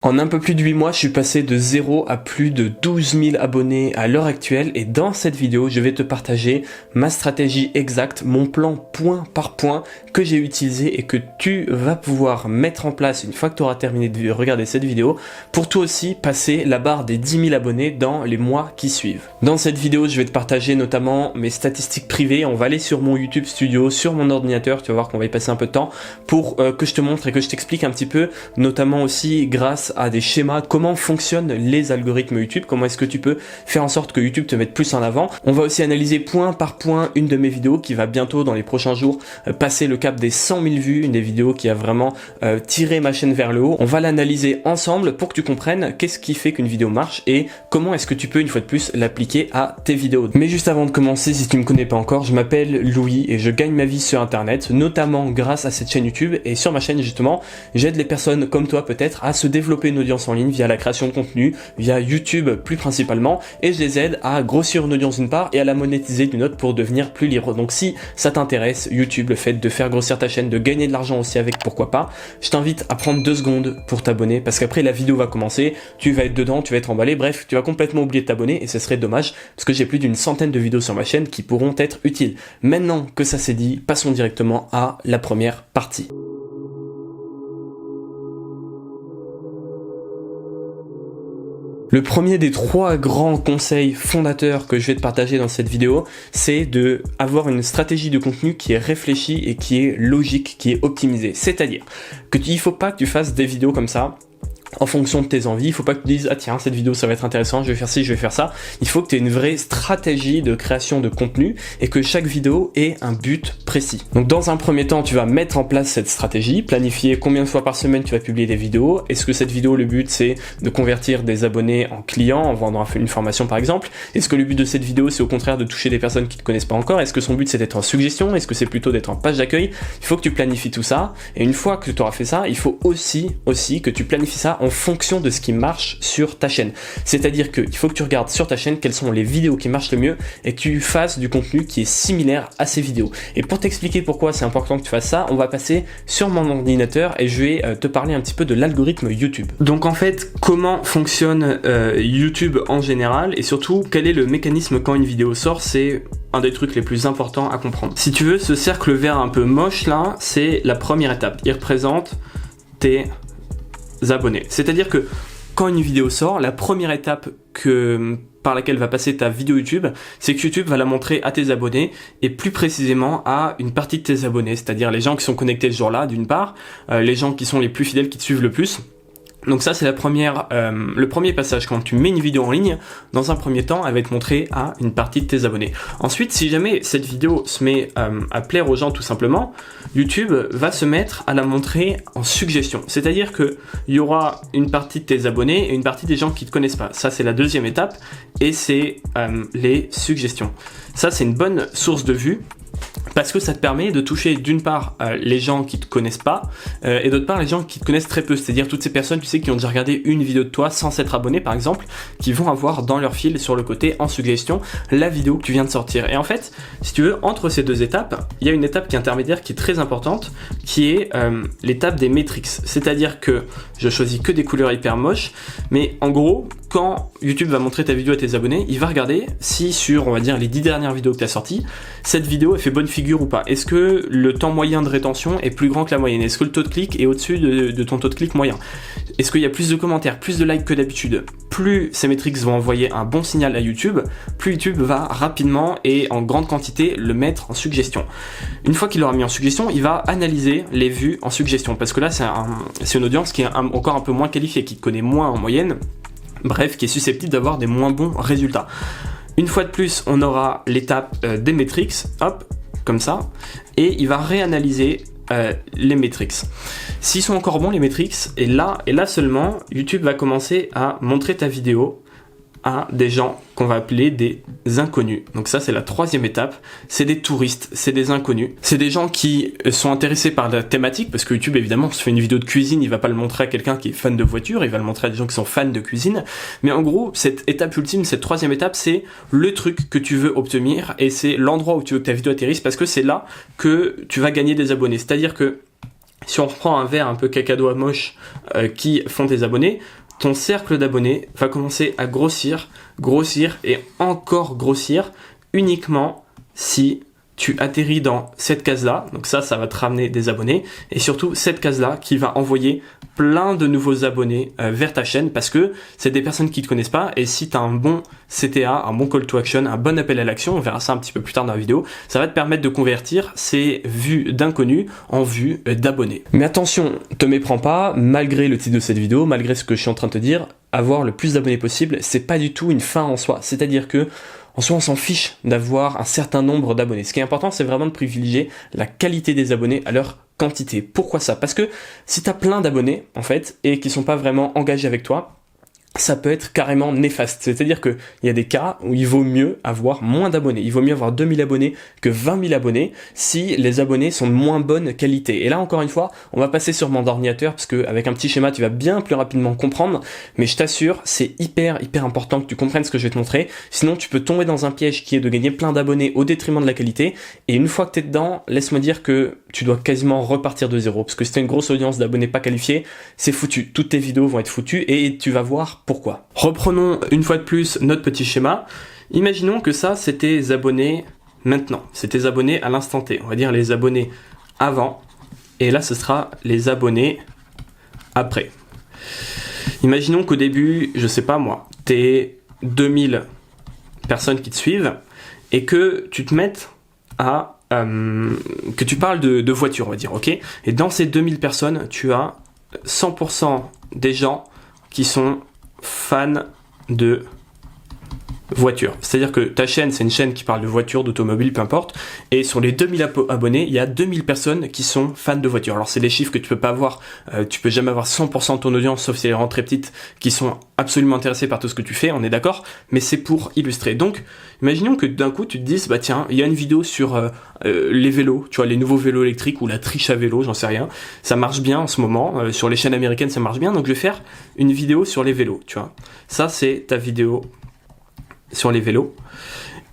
En un peu plus de 8 mois, je suis passé de 0 à plus de 12 000 abonnés à l'heure actuelle et dans cette vidéo, je vais te partager ma stratégie exacte, mon plan point par point que j'ai utilisé et que tu vas pouvoir mettre en place une fois que tu auras terminé de regarder cette vidéo pour toi aussi passer la barre des 10 000 abonnés dans les mois qui suivent. Dans cette vidéo, je vais te partager notamment mes statistiques privées. On va aller sur mon YouTube Studio, sur mon ordinateur, tu vas voir qu'on va y passer un peu de temps pour que je te montre et que je t'explique un petit peu, notamment aussi grâce à des schémas, comment fonctionnent les algorithmes YouTube, comment est-ce que tu peux faire en sorte que YouTube te mette plus en avant. On va aussi analyser point par point une de mes vidéos qui va bientôt dans les prochains jours passer le cap des 100 000 vues, une des vidéos qui a vraiment tiré ma chaîne vers le haut. On va l'analyser ensemble pour que tu comprennes qu'est-ce qui fait qu'une vidéo marche et comment est-ce que tu peux une fois de plus l'appliquer à tes vidéos. Mais juste avant de commencer, si tu me connais pas encore, je m'appelle Louis et je gagne ma vie sur internet, notamment grâce à cette chaîne YouTube. Et sur ma chaîne justement, j'aide les personnes comme toi peut-être à se développer une audience en ligne via la création de contenu, via YouTube plus principalement, et je les aide à grossir une audience d'une part et à la monétiser d'une autre pour devenir plus libre. Donc si ça t'intéresse, YouTube, le fait de faire grossir ta chaîne, de gagner de l'argent aussi avec, pourquoi pas, je t'invite à prendre 2 secondes pour t'abonner parce qu'après la vidéo va commencer, tu vas être dedans, tu vas être emballé, bref, tu vas complètement oublier de t'abonner et ce serait dommage parce que j'ai plus d'une centaine de vidéos sur ma chaîne qui pourront être utiles. Maintenant que ça c'est dit, passons directement à la première partie. Le premier des 3 grands conseils fondateurs que je vais te partager dans cette vidéo, c'est de avoir une stratégie de contenu qui est réfléchie et qui est logique, qui est optimisée. C'est-à-dire il faut pas que tu fasses des vidéos comme ça en fonction de tes envies. Il faut pas que tu dises ah tiens cette vidéo ça va être intéressant, je vais faire ci, je vais faire ça. Il faut que tu aies une vraie stratégie de création de contenu et que chaque vidéo ait un but précis. Donc dans un premier temps, tu vas mettre en place cette stratégie, planifier combien de fois par semaine tu vas publier des vidéos. Est-ce que cette vidéo, le but c'est de convertir des abonnés en clients en vendant une formation par exemple? Est-ce que le but de cette vidéo c'est au contraire de toucher des personnes qui ne te connaissent pas encore? Est-ce que son but c'est d'être en suggestion? Est-ce que c'est plutôt d'être en page d'accueil? Il faut que tu planifies tout ça et une fois que tu auras fait ça, il faut aussi que tu planifies ça en fonction de ce qui marche sur ta chaîne. C'est-à-dire qu'il faut que tu regardes sur ta chaîne quelles sont les vidéos qui marchent le mieux et que tu fasses du contenu qui est similaire à ces vidéos. Et pour t'expliquer pourquoi c'est important que tu fasses ça, on va passer sur mon ordinateur et je vais te parler un petit peu de l'algorithme YouTube. Donc en fait, comment fonctionne YouTube en général et surtout quel est le mécanisme quand une vidéo sort, c'est un des trucs les plus importants à comprendre. Si tu veux, ce cercle vert un peu moche là, c'est la première étape. Il représente tes abonnés. C'est-à-dire que quand une vidéo sort, la première étape par laquelle va passer ta vidéo YouTube, c'est que YouTube va la montrer à tes abonnés et plus précisément à une partie de tes abonnés, c'est-à-dire les gens qui sont connectés ce jour-là d'une part, les gens qui sont les plus fidèles, qui te suivent le plus. Donc ça c'est le premier passage. Quand tu mets une vidéo en ligne, dans un premier temps elle va être montrée à une partie de tes abonnés. Ensuite, si jamais cette vidéo se met à plaire aux gens tout simplement, YouTube va se mettre à la montrer en suggestion. C'est-à-dire que il y aura une partie de tes abonnés et une partie des gens qui te connaissent pas. Ça c'est la deuxième étape et c'est les suggestions. Ça c'est une bonne source de vues. Parce que ça te permet de toucher d'une part les gens qui te connaissent pas et d'autre part les gens qui te connaissent très peu, c'est-à-dire toutes ces personnes tu sais qui ont déjà regardé une vidéo de toi sans s'être abonné par exemple, qui vont avoir dans leur fil sur le côté en suggestion la vidéo que tu viens de sortir. Et en fait, si tu veux, entre ces 2 étapes, il y a une étape qui est intermédiaire qui est très importante, qui est l'étape des metrics. C'est-à-dire que je choisis que des couleurs hyper moches, mais en gros, quand YouTube va montrer ta vidéo à tes abonnés, il va regarder si sur, on va dire, les 10 dernières vidéos que tu as sorties, cette vidéo elle fait bonne figure ou pas. Est-ce que le temps moyen de rétention est plus grand que la moyenne? Est-ce que le taux de clic est au-dessus de ton taux de clic moyen? Est-ce qu'il y a plus de commentaires, plus de likes que d'habitude? Plus ces métriques vont envoyer un bon signal à YouTube, plus YouTube va rapidement et en grande quantité le mettre en suggestion. Une fois qu'il l'aura mis en suggestion, il va analyser les vues en suggestion, parce que là c'est une audience qui est encore un peu moins qualifiée, qui te connaît moins en moyenne, bref, qui est susceptible d'avoir des moins bons résultats. Une fois de plus, on aura l'étape des metrics, hop, comme ça, et il va réanalyser les metrics. S'ils sont encore bons les metrics, et là seulement, YouTube va commencer à montrer ta vidéo à des gens qu'on va appeler des inconnus. Donc ça c'est la 3e étape, c'est des touristes, c'est des inconnus, c'est des gens qui sont intéressés par la thématique, parce que YouTube évidemment, si tu fais une vidéo de cuisine, il va pas le montrer à quelqu'un qui est fan de voiture, il va le montrer à des gens qui sont fans de cuisine, mais en gros cette étape ultime, cette 3e étape, c'est le truc que tu veux obtenir et c'est l'endroit où tu veux que ta vidéo atterrisse, parce que c'est là que tu vas gagner des abonnés. C'est-à-dire que si on reprend un verre un peu cacadois moche qui font tes abonnés, ton cercle d'abonnés va commencer à grossir, grossir et encore grossir uniquement si tu atterris dans cette case-là. Donc ça va te ramener des abonnés. Et surtout, cette case-là qui va envoyer plein de nouveaux abonnés vers ta chaîne parce que c'est des personnes qui ne te connaissent pas. Et si tu as un bon CTA, un bon call to action, un bon appel à l'action, on verra ça un petit peu plus tard dans la vidéo, ça va te permettre de convertir ces vues d'inconnus en vues d'abonnés. Mais attention, te méprends pas, malgré le titre de cette vidéo, malgré ce que je suis en train de te dire, avoir le plus d'abonnés possible, c'est pas du tout une fin en soi. C'est-à-dire que en soi, on s'en fiche d'avoir un certain nombre d'abonnés. Ce qui est important, c'est vraiment de privilégier la qualité des abonnés à leur quantité. Pourquoi ça? Parce que si tu as plein d'abonnés, en fait, et qui sont pas vraiment engagés avec toi, ça peut être carrément néfaste. C'est-à-dire qu'il y a des cas où il vaut mieux avoir moins d'abonnés. Il vaut mieux avoir 2000 abonnés que 20 000 abonnés si les abonnés sont de moins bonne qualité. Et là, encore une fois, on va passer sur mon ordinateur parce qu'avec un petit schéma, tu vas bien plus rapidement comprendre. Mais je t'assure, c'est hyper important que tu comprennes ce que je vais te montrer. Sinon, tu peux tomber dans un piège qui est de gagner plein d'abonnés au détriment de la qualité. Et une fois que tu es dedans, laisse-moi dire que tu dois quasiment repartir de zéro. Parce que si tu as une grosse audience d'abonnés pas qualifiés, c'est foutu. Toutes tes vidéos vont être foutues et tu vas voir pourquoi. Reprenons une fois de plus notre petit schéma. Imaginons que ça, c'est tes abonnés maintenant. C'est tes abonnés à l'instant T. On va dire les abonnés avant. Et là, ce sera les abonnés après. Imaginons qu'au début, je sais pas moi, t'es 2000 personnes qui te suivent et que tu te mettes à... que tu parles de voiture, on va dire, ok? Et dans ces 2000 personnes, tu as 100% des gens qui sont fans de voiture. C'est-à-dire que ta chaîne, c'est une chaîne qui parle de voiture, d'automobile, peu importe. Et sur les 2000 abonnés, il y a 2000 personnes qui sont fans de voiture. Alors, c'est des chiffres que tu peux pas avoir. Tu peux jamais avoir 100% de ton audience, sauf si elle est vraiment très petite, qui sont absolument intéressés par tout ce que tu fais. On est d'accord? Mais c'est pour illustrer. Donc, imaginons que d'un coup, tu te dises, bah tiens, il y a une vidéo sur les vélos, tu vois, les nouveaux vélos électriques ou la triche à vélo, j'en sais rien. Ça marche bien en ce moment. Sur les chaînes américaines, ça marche bien. Donc, je vais faire une vidéo sur les vélos, tu vois. Ça, c'est ta vidéo sur les vélos.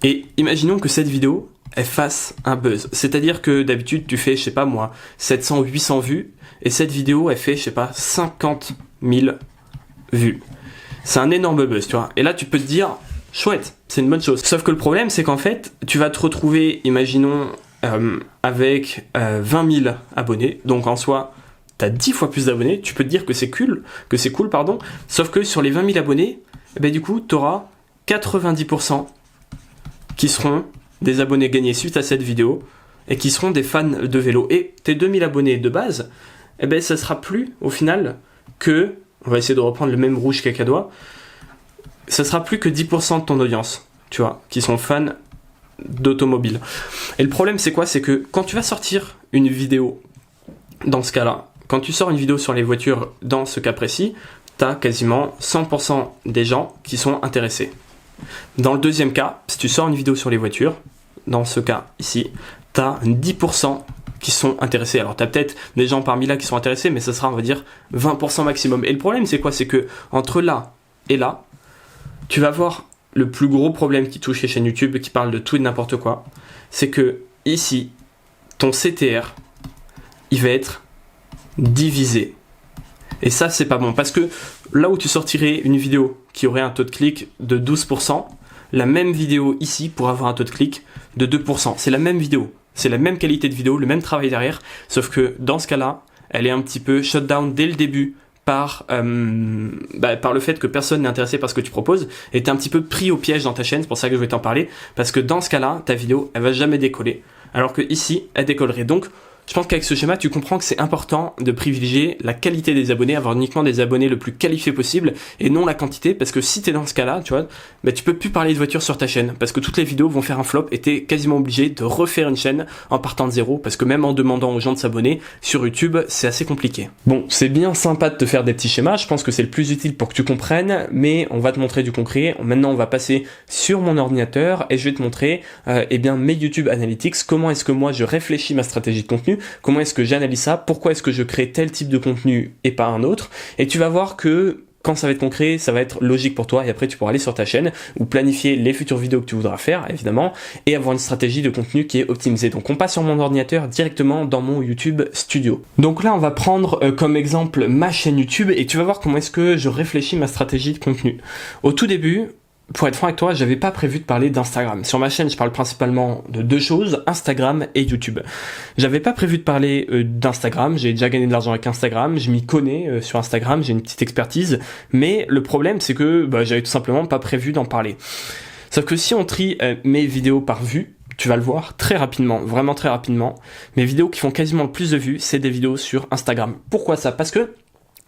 Et imaginons que cette vidéo, elle fasse un buzz. C'est-à-dire que d'habitude, tu fais, je sais pas moi, 700, 800 vues, et cette vidéo, elle fait, je sais pas, 50 000 vues. C'est un énorme buzz, tu vois. Et là, tu peux te dire, chouette, c'est une bonne chose. Sauf que le problème, c'est qu'en fait, tu vas te retrouver, imaginons, avec 20 000 abonnés. Donc en soi, t'as 10 fois plus d'abonnés. Tu peux te dire que c'est cool, pardon. Sauf que sur les 20 000 abonnés, eh ben, du coup, t'auras 90% qui seront des abonnés gagnés suite à cette vidéo et qui seront des fans de vélo. Et tes 2000 abonnés de base, eh ben, ça sera plus au final que, on va essayer de reprendre le même rouge cacadois, ça sera plus que 10% de ton audience, tu vois, qui sont fans d'automobile. Et le problème, c'est quoi? C'est que quand tu vas sortir une vidéo dans ce cas-là, quand tu sors une vidéo sur les voitures dans ce cas précis, tu as quasiment 100% des gens qui sont intéressés. Dans le deuxième cas, si tu sors une vidéo sur les voitures, dans ce cas ici, tu as 10% qui sont intéressés. Alors tu as peut-être des gens parmi là qui sont intéressés, mais ça sera, on va dire, 20% maximum. Et le problème, c'est quoi? C'est que entre là et là, tu vas voir le plus gros problème qui touche les chaînes YouTube, qui parle de tout et de n'importe quoi, c'est que ici, ton CTR, il va être divisé. Et ça, c'est pas bon, parce que là où tu sortirais une vidéo qui aurait un taux de clic de 12%, la même vidéo ici pourrait avoir un taux de clic de 2%. C'est la même vidéo, c'est la même qualité de vidéo, le même travail derrière, sauf que dans ce cas-là, elle est un petit peu shut down dès le début par le fait que personne n'est intéressé par ce que tu proposes, et t'es un petit peu pris au piège dans ta chaîne. C'est pour ça que je vais t'en parler, parce que dans ce cas-là, ta vidéo, elle va jamais décoller, alors que ici, elle décollerait. Donc, je pense qu'avec ce schéma, tu comprends que c'est important de privilégier la qualité des abonnés, avoir uniquement des abonnés le plus qualifiés possible et non la quantité, parce que si t'es dans ce cas-là, tu vois, bah, tu peux plus parler de voiture sur ta chaîne, parce que toutes les vidéos vont faire un flop et t'es quasiment obligé de refaire une chaîne en partant de zéro, parce que même en demandant aux gens de s'abonner sur YouTube, c'est assez compliqué. Bon, c'est bien sympa de te faire des petits schémas, je pense que c'est le plus utile pour que tu comprennes, mais on va te montrer du concret. Maintenant, on va passer sur mon ordinateur et je vais te montrer mes YouTube Analytics, comment est-ce que moi je réfléchis ma stratégie de contenu, comment est-ce que j'analyse ça, pourquoi est-ce que je crée tel type de contenu et pas un autre, et tu vas voir que quand ça va être concret, ça va être logique pour toi et après tu pourras aller sur ta chaîne ou planifier les futures vidéos que tu voudras faire évidemment et avoir une stratégie de contenu qui est optimisée. Donc on passe sur mon ordinateur directement dans mon YouTube Studio. Donc là on va prendre comme exemple ma chaîne YouTube et tu vas voir comment est-ce que je réfléchis ma stratégie de contenu. Au tout début, pour être franc avec toi, j'avais pas prévu de parler d'Instagram. Sur ma chaîne, je parle principalement de deux choses, Instagram et YouTube. J'avais pas prévu de parler d'Instagram, j'ai déjà gagné de l'argent avec Instagram, je m'y connais sur Instagram, j'ai une petite expertise, mais le problème c'est que j'avais tout simplement pas prévu d'en parler. Sauf que si on trie mes vidéos par vue, tu vas le voir très rapidement, vraiment très rapidement, mes vidéos qui font quasiment le plus de vues, c'est des vidéos sur Instagram. Pourquoi ça ? Parce que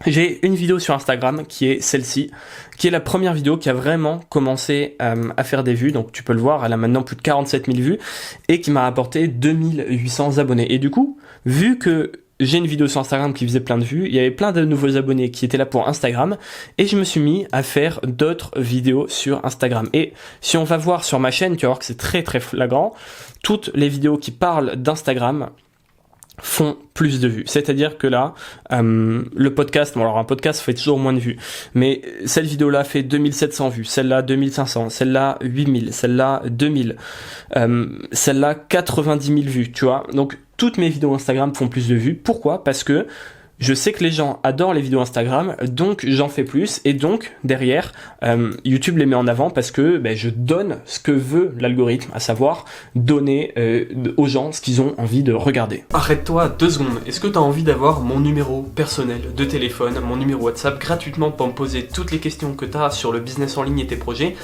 j'ai une vidéo sur Instagram qui est celle-ci, qui est la première vidéo qui a vraiment commencé à faire des vues. Donc tu peux le voir, elle a maintenant plus de 47 000 vues et qui m'a rapporté 2800 abonnés. Et du coup, vu que j'ai une vidéo sur Instagram qui faisait plein de vues, il y avait plein de nouveaux abonnés qui étaient là pour Instagram et je me suis mis à faire d'autres vidéos sur Instagram. Et si on va voir sur ma chaîne, tu vas voir que c'est très très flagrant, toutes les vidéos qui parlent d'Instagram font plus de vues. C'est-à-dire que là, le podcast, bon alors un podcast fait toujours moins de vues, mais cette vidéo-là fait 2700 vues, celle-là 2500, celle-là 8000, celle-là 2000, celle-là 90 000 vues, tu vois. Donc toutes mes vidéos Instagram font plus de vues. Pourquoi ? Parce que je sais que les gens adorent les vidéos Instagram, donc j'en fais plus et donc derrière YouTube les met en avant parce que je donne ce que veut l'algorithme, à savoir donner aux gens ce qu'ils ont envie de regarder. Arrête-toi 2 secondes, est-ce que tu as envie d'avoir mon numéro personnel de téléphone, mon numéro WhatsApp gratuitement pour me poser toutes les questions que tu as sur le business en ligne et tes projets ?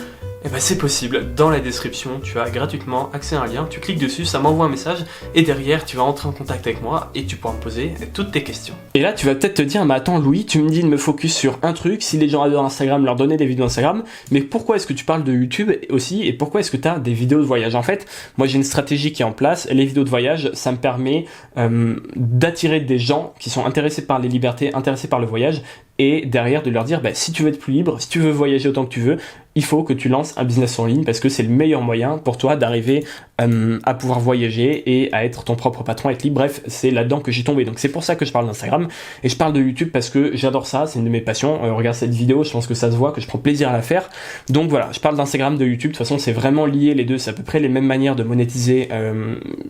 Eh ben c'est possible, dans la description tu as gratuitement accès à un lien, tu cliques dessus, ça m'envoie un message et derrière tu vas entrer en contact avec moi et tu pourras me poser toutes tes questions. Et là tu vas peut-être te dire, mais attends Louis, tu me dis de me focus sur un truc, si les gens adorent Instagram, leur donner des vidéos Instagram, mais pourquoi est-ce que tu parles de YouTube aussi et pourquoi est-ce que tu as des vidéos de voyage ? En fait, moi j'ai une stratégie qui est en place, les vidéos de voyage, ça me permet d'attirer des gens qui sont intéressés par les libertés, intéressés par le voyage et derrière de leur dire si tu veux être plus libre, si tu veux voyager autant que tu veux, il faut que tu lances un business en ligne parce que c'est le meilleur moyen pour toi d'arriver à pouvoir voyager et à être ton propre patron, être libre. Bref, c'est là-dedans que j'ai tombé. Donc c'est pour ça que je parle d'Instagram et je parle de YouTube parce que j'adore ça, c'est une de mes passions. Regarde cette vidéo, je pense que ça se voit que je prends plaisir à la faire. Donc voilà, je parle d'Instagram, de YouTube. De toute façon, c'est vraiment lié les deux. C'est à peu près les mêmes manières de monétiser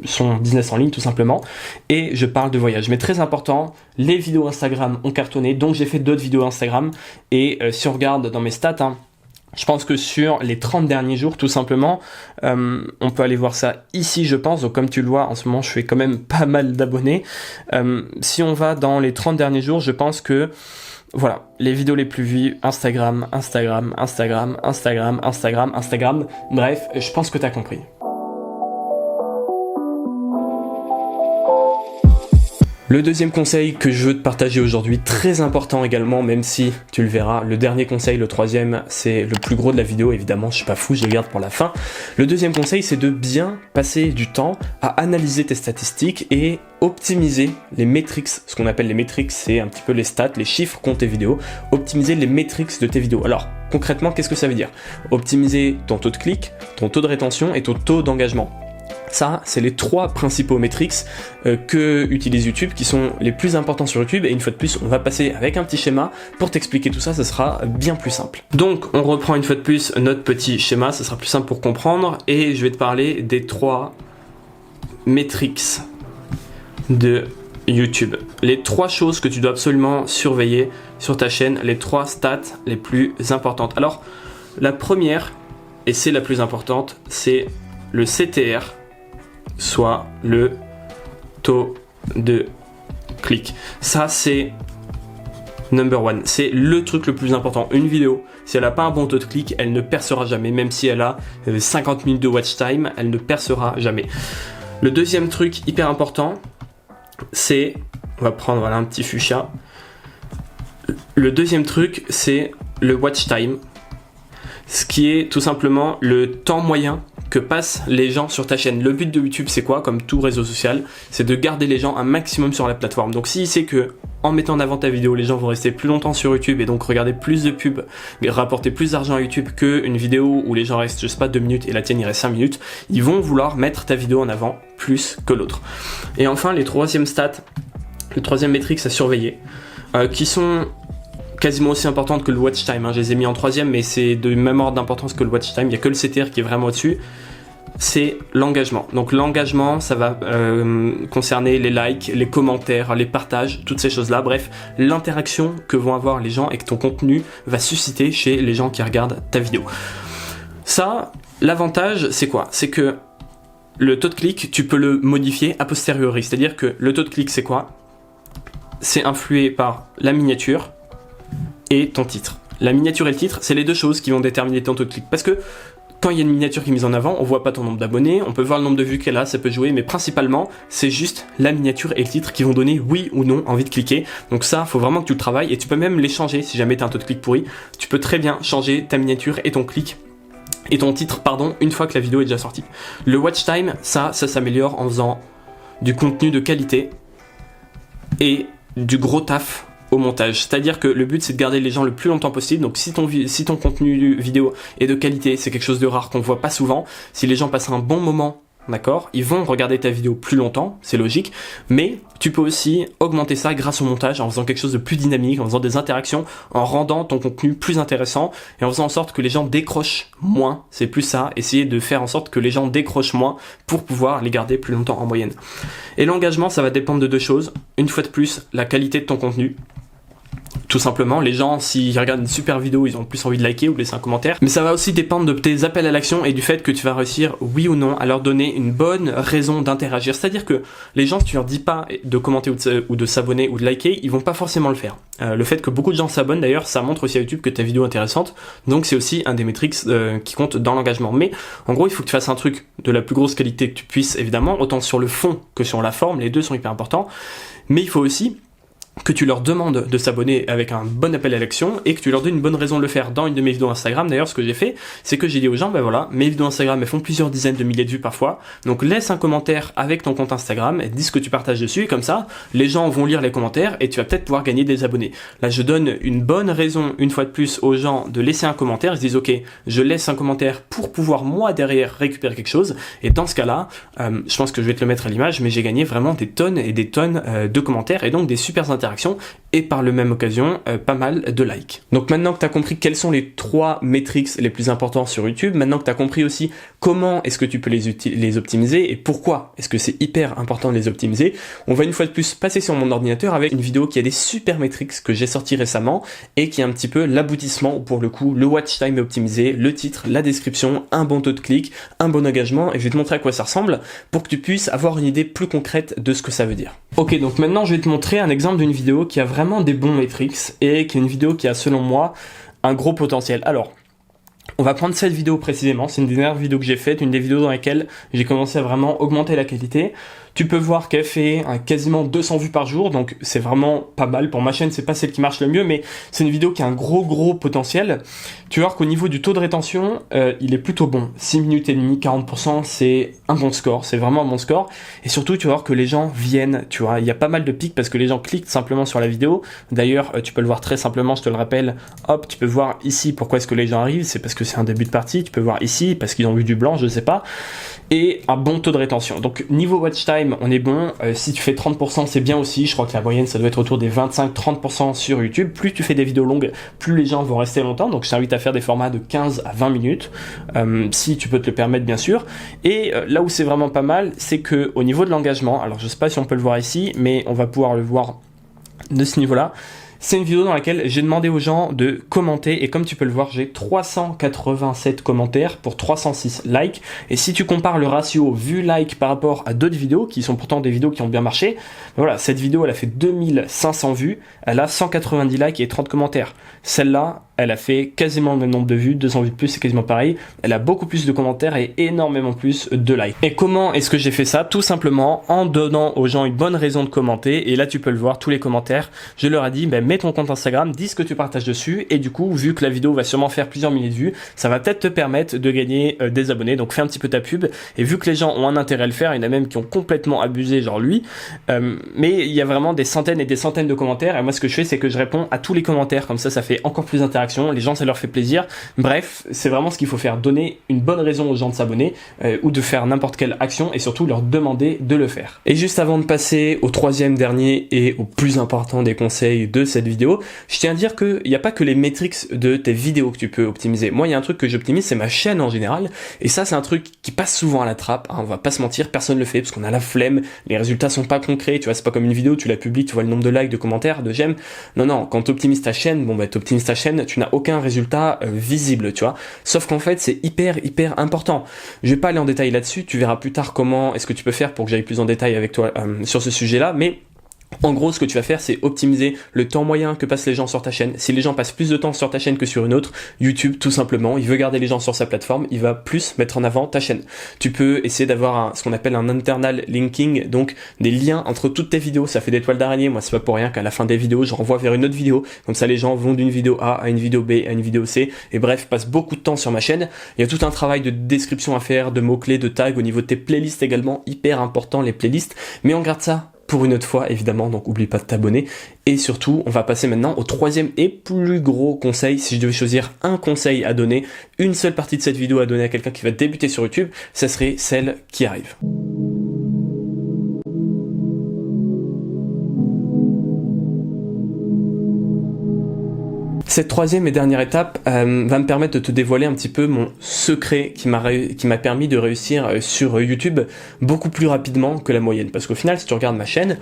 son business en ligne tout simplement. Et je parle de voyage. Mais très important, les vidéos Instagram ont cartonné. Donc j'ai fait d'autres vidéos Instagram et si on regarde dans mes stats, je pense que sur les 30 derniers jours, tout simplement, on peut aller voir ça ici, je pense. Donc, comme tu le vois, en ce moment, je fais quand même pas mal d'abonnés. Si on va dans les 30 derniers jours, je pense que, voilà, les vidéos les plus vues, Instagram. Bref, je pense que tu as compris. Le deuxième conseil que je veux te partager aujourd'hui, très important également, même si tu le verras, le dernier conseil, le troisième, c'est le plus gros de la vidéo, évidemment, je suis pas fou, je le garde pour la fin. Le deuxième conseil, c'est de bien passer du temps à analyser tes statistiques et optimiser les métriques. Ce qu'on appelle les métriques, c'est un petit peu les stats, les chiffres qu'ont tes vidéos, optimiser les métriques de tes vidéos. Alors, concrètement, qu'est-ce que ça veut dire ? Optimiser ton taux de clic, ton taux de rétention et ton taux d'engagement. Ça, c'est les 3 principaux métriques que utilise YouTube, qui sont les plus importants sur YouTube. Et une fois de plus, on va passer avec un petit schéma pour t'expliquer tout ça, ça sera bien plus simple. Donc, on reprend une fois de plus notre petit schéma, ça sera plus simple pour comprendre. Et je vais te parler des 3 métriques de YouTube. Les 3 choses que tu dois absolument surveiller sur ta chaîne, les 3 stats les plus importantes. Alors, la première, et c'est la plus importante, c'est le CTR, soit le taux de clic. Ça, c'est number one. C'est le truc le plus important. Une vidéo, si elle n'a pas un bon taux de clic, elle ne percera jamais. Même si elle a 50 minutes de watch time, elle ne percera jamais. Le deuxième truc hyper important, c'est, on va prendre un petit fuchsia. Le deuxième truc, c'est le watch time, ce qui est tout simplement le temps moyen que passent les gens sur ta chaîne. Le but de YouTube, c'est quoi ? Comme tout réseau social, c'est de garder les gens un maximum sur la plateforme. Donc s'il sait que en mettant en avant ta vidéo, les gens vont rester plus longtemps sur YouTube et donc regarder plus de pubs, rapporter plus d'argent à YouTube qu'une vidéo où les gens restent, je sais pas, 2 minutes et la tienne il reste 5 minutes, ils vont vouloir mettre ta vidéo en avant plus que l'autre. Et enfin, les troisièmes stats, le troisième métrique à surveiller, qui sont quasiment aussi importante que le watch time, hein. Je les ai mis en troisième, mais c'est de même ordre d'importance que le watch time. Il n'y a que le CTR qui est vraiment au-dessus. C'est l'engagement. Donc l'engagement, ça va concerner les likes, les commentaires, les partages, toutes ces choses-là. Bref, l'interaction que vont avoir les gens et que ton contenu va susciter chez les gens qui regardent ta vidéo. Ça, l'avantage, c'est quoi? C'est que le taux de clic, tu peux le modifier a posteriori. C'est-à-dire que le taux de clic, c'est quoi? C'est influé par la miniature et ton titre. La miniature et le titre, c'est les deux choses qui vont déterminer ton taux de clic. Parce que quand il y a une miniature qui est mise en avant, on voit pas ton nombre d'abonnés, on peut voir le nombre de vues qu'elle a, ça peut jouer, mais principalement, c'est juste la miniature et le titre qui vont donner oui ou non envie de cliquer. Donc ça, faut vraiment que tu le travailles et tu peux même les changer si jamais tu as un taux de clic pourri. Tu peux très bien changer ta miniature et ton clic et ton titre, pardon, une fois que la vidéo est déjà sortie. Le watch time, ça s'améliore en faisant du contenu de qualité et du gros taf au montage. C'est-à-dire que le but, c'est de garder les gens le plus longtemps possible. Donc si ton contenu vidéo est de qualité, c'est quelque chose de rare qu'on voit pas souvent. Si les gens passent un bon moment, d'accord, ils vont regarder ta vidéo plus longtemps, c'est logique, mais tu peux aussi augmenter ça grâce au montage, en faisant quelque chose de plus dynamique, en faisant des interactions, en rendant ton contenu plus intéressant, et en faisant en sorte que les gens décrochent moins, c'est plus ça, essayer de faire en sorte que les gens décrochent moins pour pouvoir les garder plus longtemps en moyenne. Et l'engagement, ça va dépendre de deux choses, une fois de plus, la qualité de ton contenu. Tout simplement, les gens, s'ils regardent une super vidéo, ils ont plus envie de liker ou de laisser un commentaire. Mais ça va aussi dépendre de tes appels à l'action et du fait que tu vas réussir, oui ou non, à leur donner une bonne raison d'interagir. C'est-à-dire que les gens, si tu leur dis pas de commenter ou de s'abonner ou de liker, ils vont pas forcément le faire. Le fait que beaucoup de gens s'abonnent, d'ailleurs, ça montre aussi à YouTube que ta vidéo est intéressante. Donc c'est aussi un des métriques qui compte dans l'engagement. Mais en gros, il faut que tu fasses un truc de la plus grosse qualité que tu puisses, évidemment, autant sur le fond que sur la forme. Les deux sont hyper importants. Mais il faut aussi que tu leur demandes de s'abonner avec un bon appel à l'action et que tu leur donnes une bonne raison de le faire. Dans une de mes vidéos Instagram, d'ailleurs, ce que j'ai fait, c'est que j'ai dit aux gens, ben voilà, mes vidéos Instagram, elles font plusieurs dizaines de milliers de vues parfois, donc laisse un commentaire avec ton compte Instagram, et dis ce que tu partages dessus, et comme ça, les gens vont lire les commentaires et tu vas peut-être pouvoir gagner des abonnés. Là, je donne une bonne raison, une fois de plus, aux gens de laisser un commentaire. Ils se disent, ok, je laisse un commentaire pour pouvoir, moi, derrière, récupérer quelque chose, et dans ce cas-là, je pense que je vais te le mettre à l'image, mais j'ai gagné vraiment des tonnes et des tonnes de commentaires, et donc des super interactions, et par la même occasion pas mal de likes. Donc maintenant que tu as compris quels sont les 3 métriques les plus importants sur YouTube, maintenant que tu as compris aussi comment est-ce que tu peux les optimiser et pourquoi est-ce que c'est hyper important de les optimiser, on va une fois de plus passer sur mon ordinateur avec une vidéo qui a des super métriques que j'ai sorti récemment et qui est un petit peu l'aboutissement, pour le coup le watch time est optimisé, le titre, la description, un bon taux de clic, un bon engagement, et je vais te montrer à quoi ça ressemble pour que tu puisses avoir une idée plus concrète de ce que ça veut dire. Ok, donc maintenant je vais te montrer un exemple d'une vidéo qui a vraiment des bons métriques et qui est une vidéo qui a, selon moi, un gros potentiel. Alors, on va prendre cette vidéo précisément, c'est une des dernières vidéos que j'ai faites, une des vidéos dans lesquelles j'ai commencé à vraiment augmenter la qualité. Tu peux voir qu'elle fait quasiment 200 vues par jour, donc c'est vraiment pas mal. Pour ma chaîne, c'est pas celle qui marche le mieux, mais c'est une vidéo qui a un gros potentiel. Tu vas voir qu'au niveau du taux de rétention, il est plutôt bon. 6 minutes et demie, 40%, c'est un bon score, c'est vraiment un bon score. Et surtout, tu vas voir que les gens viennent, tu vois, il y a pas mal de pics parce que les gens cliquent simplement sur la vidéo. D'ailleurs, tu peux le voir très simplement, je te le rappelle, hop, tu peux voir ici pourquoi est-ce que les gens arrivent, c'est parce que c'est un début de partie. Tu peux voir ici parce qu'ils ont vu du blanc, je sais pas. Et un bon taux de rétention. Donc niveau watch time, on est bon. Si tu fais 30%, c'est bien aussi. Je crois que la moyenne, ça doit être autour des 25-30% sur YouTube. Plus tu fais des vidéos longues, plus les gens vont rester longtemps. Donc je t'invite à faire des formats de 15 à 20 minutes, si tu peux te le permettre, bien sûr. Et là où c'est vraiment pas mal, c'est que au niveau de l'engagement, alors je sais pas si on peut le voir ici, mais on va pouvoir le voir de ce niveau-là. C'est une vidéo dans laquelle j'ai demandé aux gens de commenter et comme tu peux le voir, j'ai 387 commentaires pour 306 likes. Et si tu compares le ratio vue-like par rapport à d'autres vidéos qui sont pourtant des vidéos qui ont bien marché, voilà, cette vidéo elle a fait 2500 vues, elle a 190 likes et 30 commentaires. Celle-là, elle a fait quasiment le même nombre de vues, 200 vues de plus, c'est quasiment pareil. Elle a beaucoup plus de commentaires et énormément plus de likes. Et comment est-ce que j'ai fait ça? Tout simplement en donnant aux gens une bonne raison de commenter. Et là, tu peux le voir, tous les commentaires. Je leur ai dit, mets ton compte Instagram, dis ce que tu partages dessus. Et du coup, vu que la vidéo va sûrement faire plusieurs milliers de vues, ça va peut-être te permettre de gagner des abonnés. Donc, fais un petit peu ta pub. Et vu que les gens ont un intérêt à le faire, il y en a même qui ont complètement abusé, genre lui. Mais il y a vraiment des centaines et des centaines de commentaires. Et moi, ce que je fais, c'est que je réponds à tous les commentaires. Comme ça fait encore plus intéressant réactions, les gens ça leur fait plaisir. Bref, c'est vraiment ce qu'il faut faire, donner une bonne raison aux gens de s'abonner ou de faire n'importe quelle action et surtout leur demander de le faire. Et juste avant de passer au troisième dernier et au plus important des conseils de cette vidéo, je tiens à dire qu'il n'y a pas que les métriques de tes vidéos que tu peux optimiser. Moi, il y a un truc que j'optimise, c'est ma chaîne en général, et ça c'est un truc qui passe souvent à la trappe, hein, on va pas se mentir, personne le fait parce qu'on a la flemme, les résultats sont pas concrets, tu vois, c'est pas comme une vidéo, tu la publies, tu vois le nombre de likes, de commentaires, de j'aime. Non, quand tu optimises ta chaîne, t'optimises ta chaîne, tu n'as aucun résultat visible, tu vois. Sauf qu'en fait, c'est hyper important. Je vais pas aller en détail là-dessus, tu verras plus tard comment est-ce que tu peux faire pour que j'aille plus en détail avec toi sur ce sujet-là, mais en gros, ce que tu vas faire, c'est optimiser le temps moyen que passent les gens sur ta chaîne. Si les gens passent plus de temps sur ta chaîne que sur une autre, YouTube, tout simplement, il veut garder les gens sur sa plateforme, il va plus mettre en avant ta chaîne. Tu peux essayer d'avoir ce qu'on appelle un internal linking, donc des liens entre toutes tes vidéos. Ça fait des toiles d'araignée. Moi, c'est pas pour rien qu'à la fin des vidéos, je renvoie vers une autre vidéo. Comme ça, les gens vont d'une vidéo A à une vidéo B à une vidéo C. Et bref, passent beaucoup de temps sur ma chaîne. Il y a tout un travail de description à faire, de mots-clés, de tags au niveau de tes playlists également. Hyper important, les playlists. Mais on garde ça pour une autre fois, évidemment, donc oublie pas de t'abonner. Et surtout, on va passer maintenant au troisième et plus gros conseil. Si je devais choisir un conseil à donner, une seule partie de cette vidéo à donner à quelqu'un qui va débuter sur YouTube, ça serait celle qui arrive. Cette troisième et dernière étape va me permettre de te dévoiler un petit peu mon secret qui m'a permis de réussir sur YouTube beaucoup plus rapidement que la moyenne. Parce qu'au final, si tu regardes ma chaîne,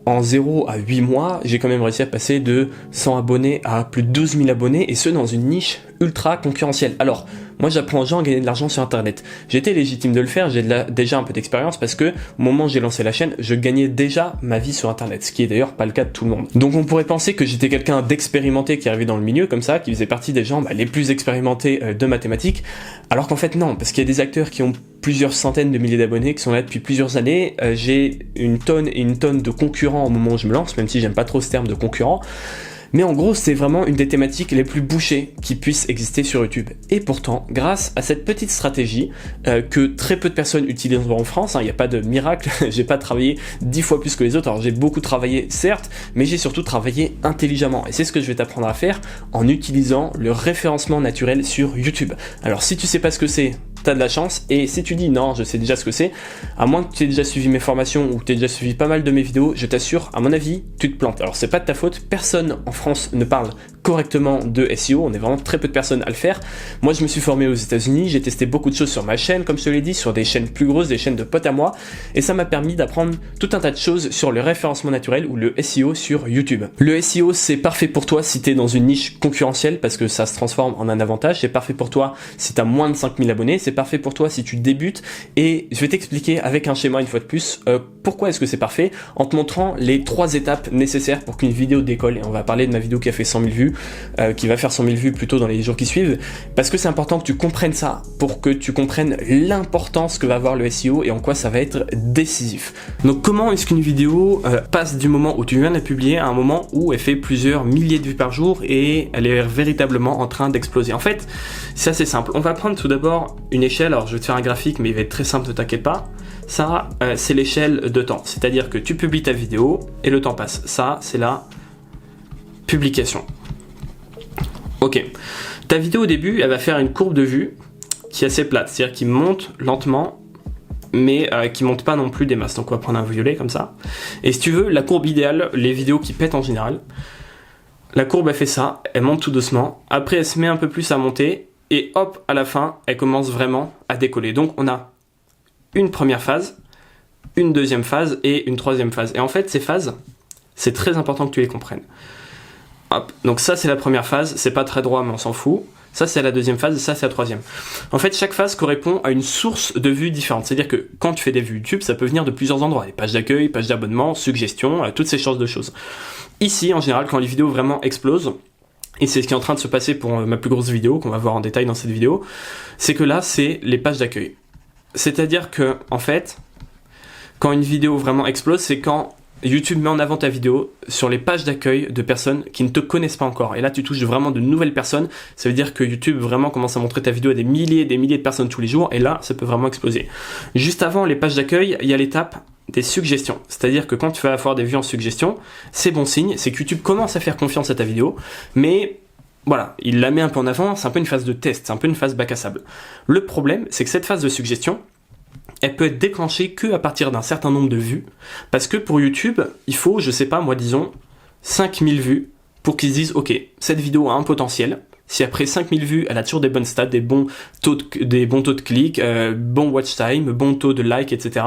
en 0 à 8 mois, j'ai quand même réussi à passer de 100 abonnés à plus de 12 000 abonnés, et ce dans une niche ultra concurrentielle. Alors, moi j'apprends aux gens à gagner de l'argent sur internet. J'étais légitime de le faire, j'ai déjà un peu d'expérience parce que au moment où j'ai lancé la chaîne, je gagnais déjà ma vie sur internet, ce qui est d'ailleurs pas le cas de tout le monde. Donc on pourrait penser que j'étais quelqu'un d'expérimenté qui arrivait dans le milieu comme ça, qui faisait partie des gens les plus expérimentés de mathématiques, alors qu'en fait non, parce qu'il y a des acteurs qui ont plusieurs centaines de milliers d'abonnés qui sont là depuis plusieurs années. J'ai une tonne et une tonne de concurrents au moment où je me lance, même si j'aime pas trop ce terme de concurrent. Mais en gros, c'est vraiment une des thématiques les plus bouchées qui puissent exister sur YouTube. Et pourtant, grâce à cette petite stratégie que très peu de personnes utilisent en France, il n'y a pas de miracle, j'ai pas travaillé 10 fois plus que les autres, alors j'ai beaucoup travaillé certes, mais j'ai surtout travaillé intelligemment. Et c'est ce que je vais t'apprendre à faire en utilisant le référencement naturel sur YouTube. Alors si tu sais pas ce que c'est, t'as de la chance, et si tu dis non, je sais déjà ce que c'est, à moins que tu aies déjà suivi mes formations ou que tu aies déjà suivi pas mal de mes vidéos, je t'assure, à mon avis, tu te plantes. Alors c'est pas de ta faute, personne en France ne parle correctement de SEO, on est vraiment très peu de personnes à le faire. Moi je me suis formé aux États-Unis, j'ai testé beaucoup de choses sur ma chaîne, comme je te l'ai dit, sur des chaînes plus grosses, des chaînes de potes à moi, et ça m'a permis d'apprendre tout un tas de choses sur le référencement naturel ou le SEO sur YouTube. Le SEO c'est parfait pour toi si tu es dans une niche concurrentielle parce que ça se transforme en un avantage, c'est parfait pour toi si tu as moins de 5000 abonnés, c'est parfait pour toi si tu débutes, et je vais t'expliquer avec un schéma une fois de plus pourquoi est-ce que c'est parfait, en te montrant les 3 étapes nécessaires pour qu'une vidéo décolle. Et on va parler de ma vidéo qui a fait 100 000 vues, qui va faire 100 000 vues plutôt dans les jours qui suivent, parce que c'est important que tu comprennes ça, pour que tu comprennes l'importance que va avoir le SEO et en quoi ça va être décisif. Donc comment est-ce qu'une vidéo passe du moment où tu viens de la publier à un moment où elle fait plusieurs milliers de vues par jour et elle est véritablement en train d'exploser? En fait, c'est assez simple. On va prendre tout d'abord une échelle, alors je vais te faire un graphique mais il va être très simple, ne t'inquiète pas. Ça, c'est l'échelle de temps, c'est-à-dire que tu publies ta vidéo et le temps passe. Ça, c'est la publication. Ok, ta vidéo au début, elle va faire une courbe de vue qui est assez plate, c'est-à-dire qui monte lentement, mais qui monte pas non plus des masses. Donc on va prendre un violet comme ça. Et si tu veux, la courbe idéale, les vidéos qui pètent en général, la courbe elle fait ça, elle monte tout doucement, après elle se met un peu plus à monter, et hop, à la fin, elle commence vraiment à décoller. Donc on a une première phase, une deuxième phase et une troisième phase. Et en fait, ces phases, c'est très important que tu les comprennes. Hop, donc ça c'est la première phase, c'est pas très droit mais on s'en fout. Ça c'est la deuxième phase, ça c'est la troisième. En fait, chaque phase correspond à une source de vues différente. C'est-à-dire que quand tu fais des vues YouTube, ça peut venir de plusieurs endroits. Les pages d'accueil, pages d'abonnement, suggestions, toutes ces sortes de choses. Ici, en général, quand les vidéos vraiment explosent, et c'est ce qui est en train de se passer pour ma plus grosse vidéo, qu'on va voir en détail dans cette vidéo, c'est que là, c'est les pages d'accueil. C'est-à-dire que, en fait, quand une vidéo vraiment explose, c'est quand YouTube met en avant ta vidéo sur les pages d'accueil de personnes qui ne te connaissent pas encore. Et là, tu touches vraiment de nouvelles personnes. Ça veut dire que YouTube vraiment commence à montrer ta vidéo à des milliers de personnes tous les jours. Et là, ça peut vraiment exploser. Juste avant les pages d'accueil, il y a l'étape des suggestions. C'est-à-dire que quand tu vas avoir des vues en suggestion, c'est bon signe. C'est que YouTube commence à faire confiance à ta vidéo. Mais voilà, il la met un peu en avant, c'est un peu une phase de test, c'est un peu une phase bac à sable. Le problème, c'est que cette phase de suggestion, elle peut être déclenchée qu'à partir d'un certain nombre de vues, parce que pour YouTube, il faut, je sais pas, moi disons, 5000 vues pour qu'ils se disent, ok, cette vidéo a un potentiel. Si après 5000 vues, elle a toujours des bonnes stats, des bons taux de clics, bon watch time, bon taux de like, etc.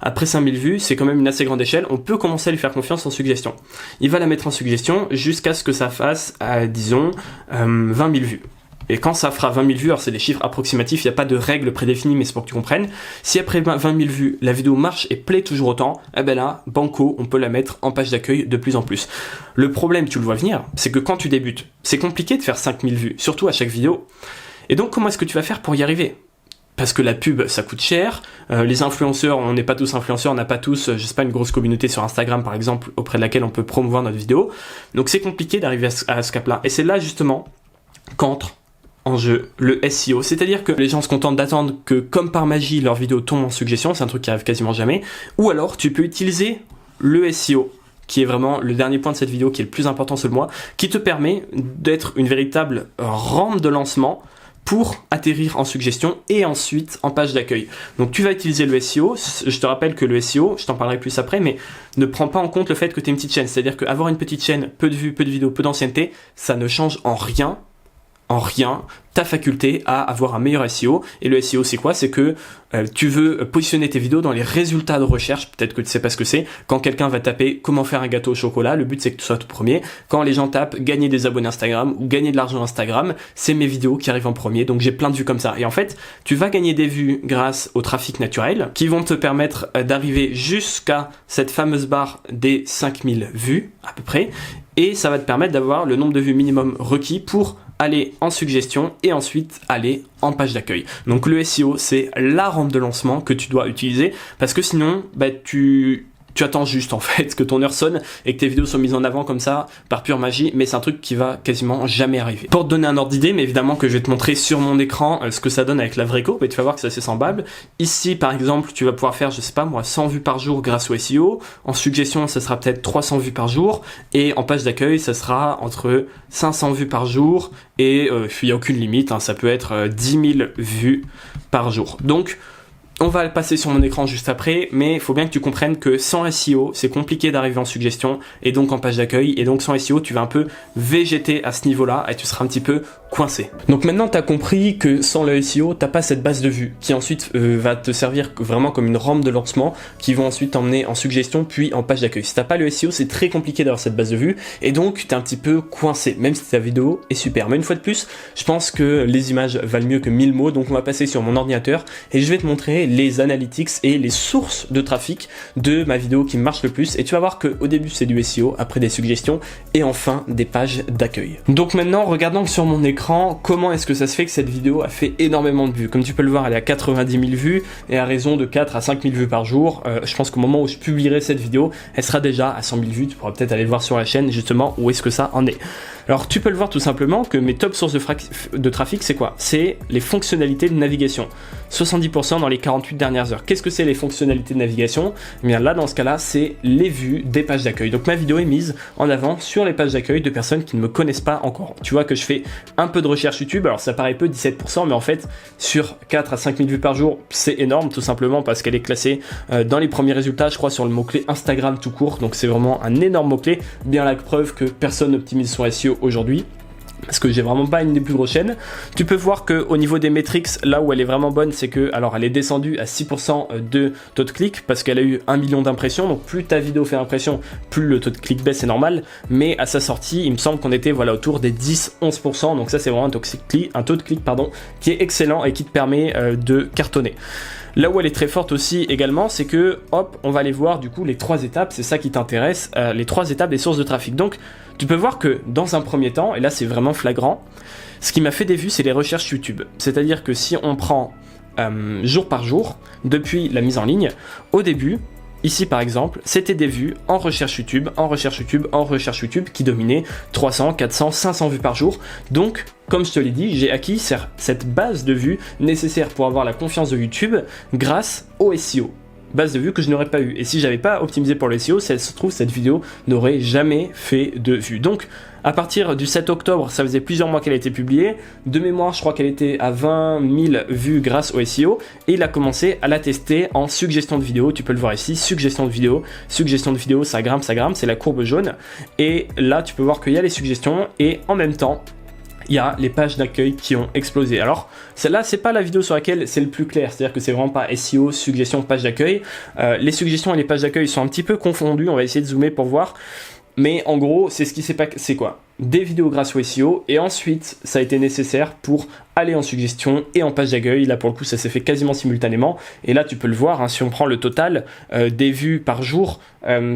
Après 5000 vues, c'est quand même une assez grande échelle, on peut commencer à lui faire confiance en suggestion. Il va la mettre en suggestion jusqu'à ce que ça fasse, disons, 20 000 vues. Et quand ça fera 20 000 vues, alors c'est des chiffres approximatifs, il n'y a pas de règle prédéfinie, mais c'est pour que tu comprennes. Si après 20 000 vues, la vidéo marche et plaît toujours autant, eh ben là, banco, on peut la mettre en page d'accueil de plus en plus. Le problème, tu le vois venir, c'est que quand tu débutes, c'est compliqué de faire 5 000 vues, surtout à chaque vidéo. Et donc, comment est-ce que tu vas faire pour y arriver ? Parce que la pub, ça coûte cher. Les influenceurs, on n'est pas tous influenceurs, on n'a pas tous, je sais pas, une grosse communauté sur Instagram, par exemple, auprès de laquelle on peut promouvoir notre vidéo. Donc, c'est compliqué d'arriver à ce cap-là. Et c'est là, justement, qu'entre en jeu le SEO, c'est-à-dire que les gens se contentent d'attendre que comme par magie leur vidéo tombe en suggestion, c'est un truc qui arrive quasiment jamais, ou alors tu peux utiliser le SEO, qui est vraiment le dernier point de cette vidéo, qui est le plus important selon moi, qui te permet d'être une véritable rampe de lancement pour atterrir en suggestion et ensuite en page d'accueil. Donc tu vas utiliser le SEO, je te rappelle que le SEO, je t'en parlerai plus après, mais ne prends pas en compte le fait que tu es une petite chaîne, c'est-à-dire qu'avoir une petite chaîne, peu de vues, peu de vidéos, peu d'ancienneté, ça ne change en rien ta faculté à avoir un meilleur SEO. Et le SEO, c'est quoi ? C'est que tu veux positionner tes vidéos dans les résultats de recherche. Peut-être que tu sais pas ce que c'est. Quand quelqu'un va taper comment faire un gâteau au chocolat, le but c'est que tu sois tout premier. Quand les gens tapent gagner des abonnés Instagram ou gagner de l'argent Instagram, c'est mes vidéos qui arrivent en premier. Donc j'ai plein de vues comme ça. Et en fait, tu vas gagner des vues grâce au trafic naturel qui vont te permettre d'arriver jusqu'à cette fameuse barre des 5000 vues à peu près. Et ça va te permettre d'avoir le nombre de vues minimum requis pour aller en suggestion et ensuite aller en page d'accueil. Donc le SEO, c'est la rampe de lancement que tu dois utiliser parce que sinon, tu attends juste en fait que ton heure sonne et que tes vidéos soient mises en avant comme ça par pure magie, mais c'est un truc qui va quasiment jamais arriver. Pour te donner un ordre d'idée, mais évidemment que je vais te montrer sur mon écran ce que ça donne avec la vraie courbe et tu vas voir que c'est assez semblable. Ici par exemple, tu vas pouvoir faire, je sais pas moi, 100 vues par jour grâce au SEO. En suggestion, ça sera peut-être 300 vues par jour et en page d'accueil, ça sera entre 500 vues par jour et il n'y a aucune limite, ça peut être 10 000 vues par jour. Donc on va le passer sur mon écran juste après, mais il faut bien que tu comprennes que sans SEO, c'est compliqué d'arriver en suggestion et donc en page d'accueil. Et donc sans SEO, tu vas un peu végéter à ce niveau-là et tu seras un petit peu coincé. Donc maintenant, tu as compris que sans le SEO, tu n'as pas cette base de vue qui ensuite va te servir vraiment comme une rampe de lancement qui vont ensuite t'emmener en suggestion puis en page d'accueil. Si tu n'as pas le SEO, c'est très compliqué d'avoir cette base de vue et donc tu es un petit peu coincé, même si ta vidéo est super. Mais une fois de plus, je pense que les images valent mieux que 1000 mots, donc on va passer sur mon ordinateur et je vais te montrer les analytics et les sources de trafic de ma vidéo qui marche le plus et tu vas voir qu'au début c'est du SEO, après des suggestions et enfin des pages d'accueil. Donc maintenant regardons sur mon écran comment est-ce que ça se fait que cette vidéo a fait énormément de vues. Comme tu peux le voir, elle est à 90 000 vues et à raison de 4 à 5 000 vues par jour. Je pense qu'au moment où je publierai cette vidéo, elle sera déjà à 100 000 vues. Tu pourras peut-être aller voir sur la chaîne justement où est-ce que ça en est. Alors tu peux le voir tout simplement que mes top sources de trafic, c'est quoi ? C'est les fonctionnalités de navigation. 70% dans les 48 dernières heures. Qu'est-ce que c'est les fonctionnalités de navigation ? Eh bien là, dans ce cas-là, c'est les vues des pages d'accueil. Donc ma vidéo est mise en avant sur les pages d'accueil de personnes qui ne me connaissent pas encore. Tu vois que je fais un peu de recherche YouTube, alors ça paraît peu, 17%, mais en fait, sur 4 à 5 000 vues par jour, c'est énorme, tout simplement parce qu'elle est classée dans les premiers résultats, je crois, sur le mot-clé Instagram tout court. Donc c'est vraiment un énorme mot-clé, bien la preuve que personne n'optimise son SEO aujourd'hui. Parce que j'ai vraiment pas une des plus grosses chaînes. Tu peux voir que au niveau des metrics, là où elle est vraiment bonne, c'est que, alors elle est descendue à 6% de taux de clic parce qu'elle a eu 1 million d'impressions. Donc plus ta vidéo fait impression, plus le taux de clic baisse, c'est normal. Mais à sa sortie, il me semble qu'on était autour des 10-11%. Donc ça c'est vraiment un taux de clic qui est excellent et qui te permet de cartonner. Là où elle est très forte aussi également, c'est que, hop, on va aller voir du coup les 3 étapes, c'est ça qui t'intéresse, les 3 étapes des sources de trafic. Donc, tu peux voir que dans un premier temps, et là c'est vraiment flagrant, ce qui m'a fait des vues, c'est les recherches YouTube. C'est-à-dire que si on prend jour par jour, depuis la mise en ligne, au début, ici par exemple, c'était des vues en recherche YouTube, qui dominaient 300, 400, 500 vues par jour. Donc, comme je te l'ai dit, j'ai acquis cette base de vues nécessaire pour avoir la confiance de YouTube grâce au SEO. base de vues que je n'aurais pas eu. Et si j'avais pas optimisé pour le SEO, ça se trouve, cette vidéo n'aurait jamais fait de vues. Donc, à partir du 7 octobre, ça faisait plusieurs mois qu'elle a été publiée. De mémoire, je crois qu'elle était à 20 000 vues grâce au SEO. Et il a commencé à la tester en suggestion de vidéo. Tu peux le voir ici, suggestion de vidéo, ça grimpe, c'est la courbe jaune. Et là, tu peux voir qu'il y a les suggestions et en même temps, il y a les pages d'accueil qui ont explosé. Alors, celle-là, c'est pas la vidéo sur laquelle c'est le plus clair, c'est-à-dire que c'est vraiment pas SEO, suggestion, page d'accueil. Les suggestions et les pages d'accueil sont un petit peu confondues, on va essayer de zoomer pour voir. Mais en gros, c'est ce qui s'est passé, c'est quoi? Des vidéos grâce au SEO, et ensuite, ça a été nécessaire pour aller en suggestion et en page d'accueil. Là, pour le coup, ça s'est fait quasiment simultanément. Et là, tu peux le voir, hein, si on prend le total des vues par jour,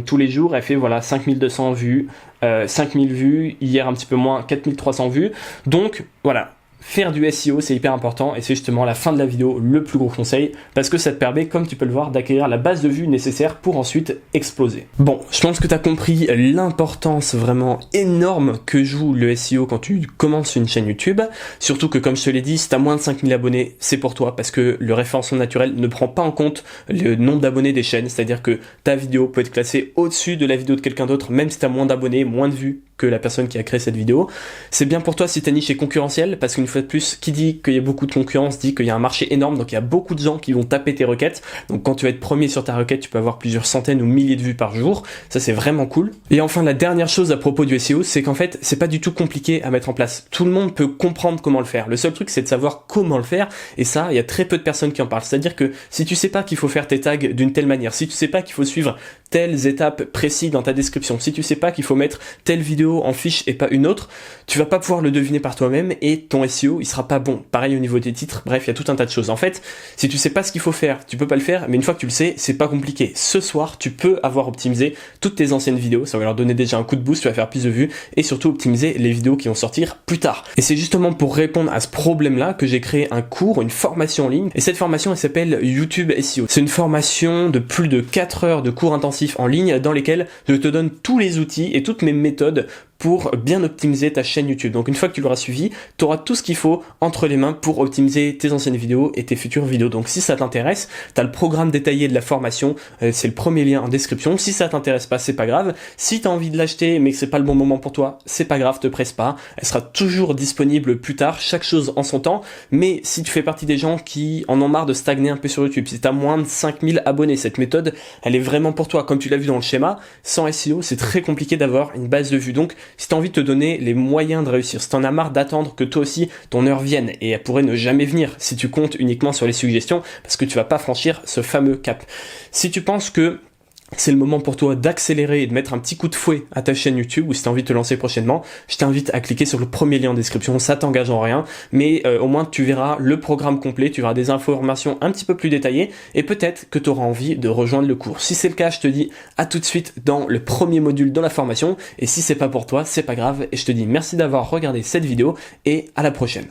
tous les jours, elle fait voilà 5200 vues, 5000 vues, hier un petit peu moins, 4300 vues. Donc, voilà. Faire du SEO, c'est hyper important et c'est justement la fin de la vidéo le plus gros conseil parce que ça te permet, comme tu peux le voir, d'acquérir la base de vues nécessaire pour ensuite exploser. Bon, je pense que tu as compris l'importance vraiment énorme que joue le SEO quand tu commences une chaîne YouTube. Surtout que, comme je te l'ai dit, si tu as moins de 5000 abonnés, c'est pour toi parce que le référencement naturel ne prend pas en compte le nombre d'abonnés des chaînes. C'est-à-dire que ta vidéo peut être classée au-dessus de la vidéo de quelqu'un d'autre, même si tu as moins d'abonnés, moins de vues que la personne qui a créé cette vidéo. C'est bien pour toi si ta niche est concurrentielle parce qu'une fois de plus, qui dit qu'il y a beaucoup de concurrence dit qu'il y a un marché énorme, donc il y a beaucoup de gens qui vont taper tes requêtes. Donc quand tu vas être premier sur ta requête, tu peux avoir plusieurs centaines ou milliers de vues par jour. Ça, c'est vraiment cool. Et enfin, la dernière chose à propos du SEO, c'est qu'en fait, c'est pas du tout compliqué à mettre en place. Tout le monde peut comprendre comment le faire. Le seul truc, c'est de savoir comment le faire. Et ça, il y a très peu de personnes qui en parlent. C'est-à-dire que si tu sais pas qu'il faut faire tes tags d'une telle manière, si tu sais pas qu'il faut suivre telles étapes précises dans ta description, si tu sais pas qu'il faut mettre telle vidéo en fiche et pas une autre, tu vas pas pouvoir le deviner par toi-même et ton SEO, il sera pas bon. Pareil au niveau des titres, bref, il y a tout un tas de choses. En fait, si tu sais pas ce qu'il faut faire, tu peux pas le faire, mais une fois que tu le sais, c'est pas compliqué. Ce soir, tu peux avoir optimisé toutes tes anciennes vidéos, ça va leur donner déjà un coup de boost, tu vas faire plus de vues et surtout optimiser les vidéos qui vont sortir plus tard. Et c'est justement pour répondre à ce problème-là que j'ai créé un cours, une formation en ligne, et cette formation, elle s'appelle YouTube SEO. C'est une formation de plus de 4 heures de cours intensifs en ligne dans lesquels je te donne tous les outils et toutes mes méthodes pour bien optimiser ta chaîne YouTube. Donc une fois que tu l'auras suivi, tu auras tout ce qu'il faut entre les mains pour optimiser tes anciennes vidéos et tes futures vidéos. Donc si ça t'intéresse, tu as le programme détaillé de la formation, c'est le premier lien en description. Si ça t'intéresse pas, c'est pas grave. Si tu as envie de l'acheter mais que c'est pas le bon moment pour toi, c'est pas grave, te presse pas. Elle sera toujours disponible plus tard, chaque chose en son temps. Mais si tu fais partie des gens qui en ont marre de stagner un peu sur YouTube, si tu as moins de 5000 abonnés, cette méthode, elle est vraiment pour toi. Comme tu l'as vu dans le schéma, sans SEO, c'est très compliqué d'avoir une base de vues. Donc si tu as envie de te donner les moyens de réussir, si tu en as marre d'attendre que toi aussi ton heure vienne, et elle pourrait ne jamais venir si tu comptes uniquement sur les suggestions, parce que tu vas pas franchir ce fameux cap. Si tu penses que c'est le moment pour toi d'accélérer et de mettre un petit coup de fouet à ta chaîne YouTube, ou si tu as envie de te lancer prochainement, je t'invite à cliquer sur le premier lien en description, ça t'engage en rien, mais au moins tu verras le programme complet, tu verras des informations un petit peu plus détaillées, et peut-être que tu auras envie de rejoindre le cours. Si c'est le cas, je te dis à tout de suite dans le premier module dans la formation, et si c'est pas pour toi, c'est pas grave, et je te dis merci d'avoir regardé cette vidéo, et à la prochaine.